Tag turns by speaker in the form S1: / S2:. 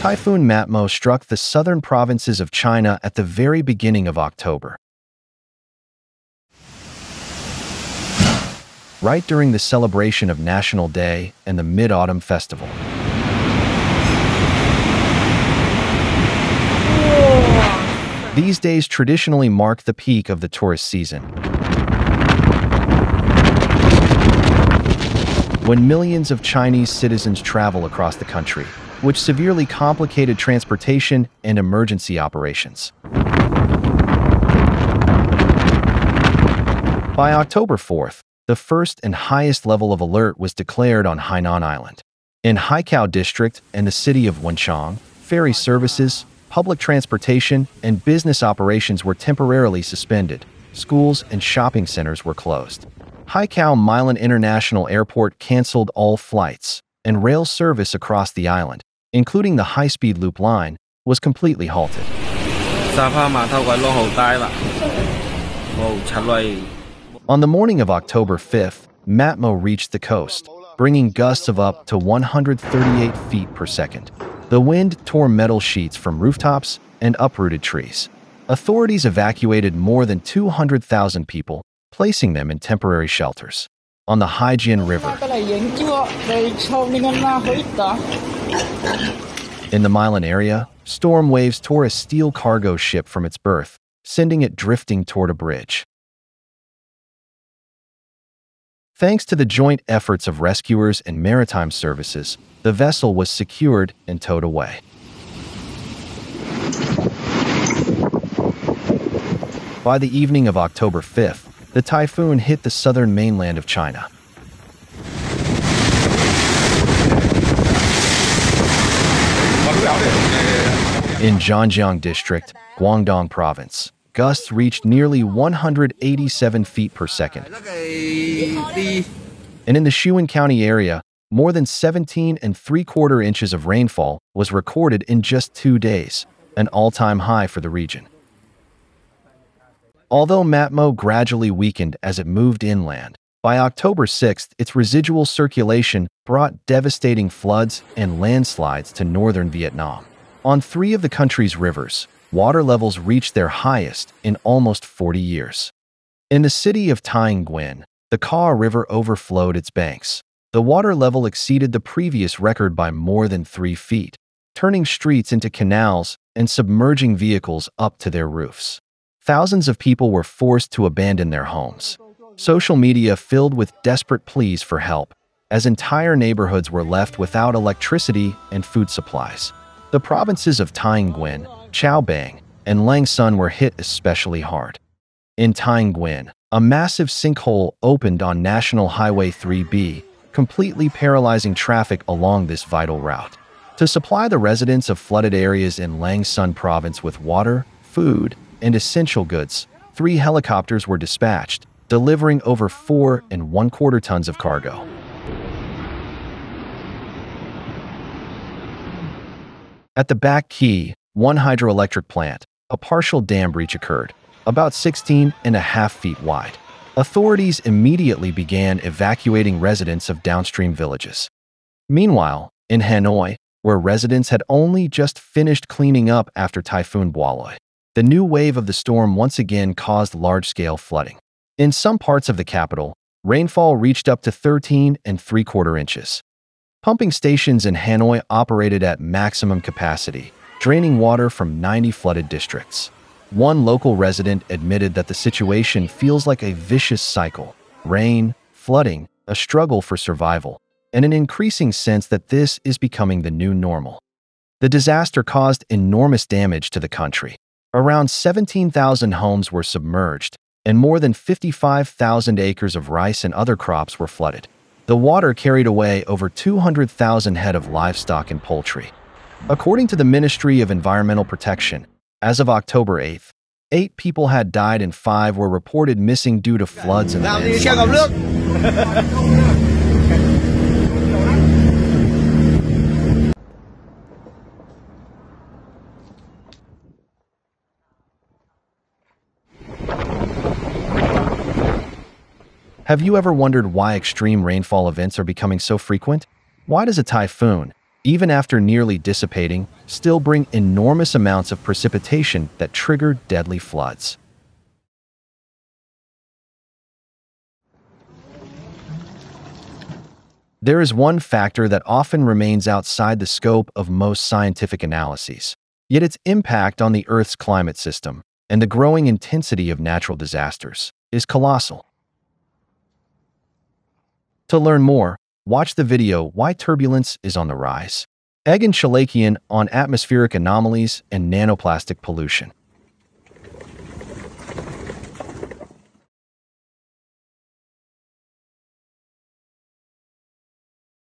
S1: Typhoon Matmo struck the southern provinces of China at the very beginning of October. Right during the celebration of National Day and the Mid-Autumn Festival. These days traditionally mark the peak of the tourist season, when millions of Chinese citizens travel across the country, which severely complicated transportation and emergency operations. By October 4th, the first and highest level of alert was declared on Hainan Island. In Haikou District and the city of Wenchang, ferry services, public transportation, and business operations were temporarily suspended. Schools and shopping centers were closed. Haikou Meilan International Airport canceled all flights, and rail service across the island, including the high-speed loop line, was completely halted. On the morning of October 5th, Matmo reached the coast, bringing gusts of up to 138 feet per second. The wind tore metal sheets from rooftops and uprooted trees. Authorities evacuated more than 200,000 people, placing them in temporary shelters. On the Haijian River, in the Meilan area, storm waves tore a steel cargo ship from its berth, sending it drifting toward a bridge. Thanks to the joint efforts of rescuers and maritime services, the vessel was secured and towed away. By the evening of October 5th, the typhoon hit the southern mainland of China. In Haikou District, Guangdong Province, gusts reached nearly 187 feet per second. And in the Sichuan County area, more than 17.75 inches of rainfall was recorded in just 2 days, an all-time high for the region. Although Matmo gradually weakened as it moved inland, by October 6th, its residual circulation brought devastating floods and landslides to northern Vietnam. On 3 of the country's rivers, water levels reached their highest in almost 40 years. In the city of Thanh Nguyen, the Ca River overflowed its banks. The water level exceeded the previous record by more than 3 feet, turning streets into canals and submerging vehicles up to their roofs. Thousands of people were forced to abandon their homes. Social media filled with desperate pleas for help, as entire neighborhoods were left without electricity and food supplies. The provinces of Thanh Nguyen, Chao Bang, and Lang Son were hit especially hard. In Thanh Nguyen, a massive sinkhole opened on National Highway 3B, completely paralyzing traffic along this vital route. To supply the residents of flooded areas in Lang Son province with water, food, and essential goods, 3 helicopters were dispatched, delivering over 4¼ tons of cargo. At the Back Key, one hydroelectric plant, a partial dam breach occurred, about 16.5 feet wide. Authorities immediately began evacuating residents of downstream villages. Meanwhile, in Hanoi, where residents had only just finished cleaning up after Typhoon Boiloy, the new wave of the storm once again caused large-scale flooding. In some parts of the capital, rainfall reached up to 13¾ inches. Pumping stations in Hanoi operated at maximum capacity, draining water from 90 flooded districts. One local resident admitted that the situation feels like a vicious cycle: rain, flooding, a struggle for survival, and an increasing sense that this is becoming the new normal. The disaster caused enormous damage to the country. Around 17,000 homes were submerged, and more than 55,000 acres of rice and other crops were flooded. The water carried away over 200,000 head of livestock and poultry. According to the Ministry of Environmental Protection, as of October 8th, 8 people had died and 5 were reported missing due to floods and landslides. Have you ever wondered why extreme rainfall events are becoming so frequent? Why does a typhoon, even after nearly dissipating, still bring enormous amounts of precipitation that trigger deadly floods. There is one factor that often remains outside the scope of most scientific analyses, yet its impact on the Earth's climate system and the growing intensity of natural disasters is colossal. To learn more, watch the video Why Turbulence is on the Rise. Egan Shalakian on Atmospheric Anomalies and Nanoplastic Pollution.